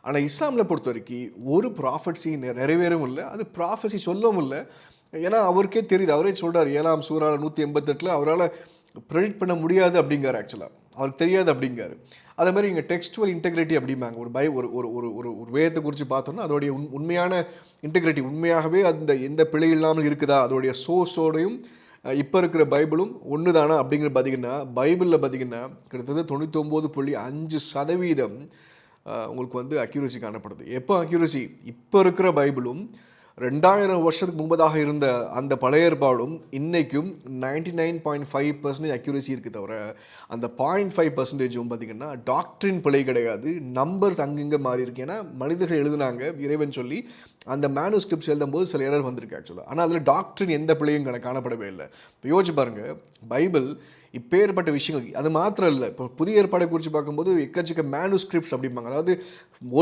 ஆனால் இஸ்லாமில் பொறுத்த வரைக்கும் ஒரு ப்ராஃபட்ஸி நிறைவேறவும் இல்லை, அது ப்ராஃபஸி சொல்லவும் இல்லை. ஏன்னா அவருக்கே தெரியுது, அவரே சொல்கிறார் 7ஆம் சூறால 188 அவரால் ப்ரெடிக்ட் பண்ண முடியாது அப்படிங்கார். ஆக்சுவலாக அவருக்கு தெரியாது அப்படிங்காரு. அதே மாதிரி இங்கே டெக்ஸ்டுவல் இன்டெகிரிட்டி அப்படிம்பாங்க. ஒரு ஒரு ஒரு ஒரு ஒரு ஒரு வேதத்தை குறித்து பார்த்தோம்னா அதோடைய உண்மையான இன்டெகிரிட்டி, உண்மையாகவே அந்த எந்த பிழை இல்லாமல் இருக்குதா, அதோடைய சோர்ஸோடையும் இப்போ இருக்கிற பைபிளும் ஒன்று தானா அப்படிங்கிறது பார்த்தீங்கன்னா, பைபிளில் பார்த்தீங்கன்னா கிட்டத்தட்ட 99.5% உங்களுக்கு வந்து அக்யூரசி காணப்படுது. எப்போ அக்யூரசி? இப்போ இருக்கிற பைபிளும் 2000 வருஷத்துக்கு முன்பதாக இருந்த அந்த பழைய ஏற்பாடும் இன்னைக்கும் 99.5% அக்யூரசி இருக்குது. தவிர அந்த 0.5%ம் பார்த்தீங்கன்னா டாக்ட்ரின் பிழை கிடையாது, நம்பர்ஸ் அங்கங்கே மாறி இருக்கு. ஏன்னா மனிதர்கள் எழுதுனாங்க இறைவன் சொல்லி, அந்த மேனுஸ்கிரிப்ட்ஸ் எழுதும்போது சில எரர் வந்திருக்கு ஆக்சுவலாக. ஆனால் அதில் டாக்ட்ரின் எந்த பிழையும் காணப்படவே இல்லை. இப்போ யோசிச்சு பாருங்கள், பைபிள் இப்பேற்பட்ட விஷயங்கள் அது மாத்திரம் இல்லை. இப்போ புதிய ஏற்பாடை குறித்து பார்க்கும்போது எக்கச்சக்க மேனுஸ்கிரிப்ட்ஸ் அப்படிம்பாங்க. அதாவது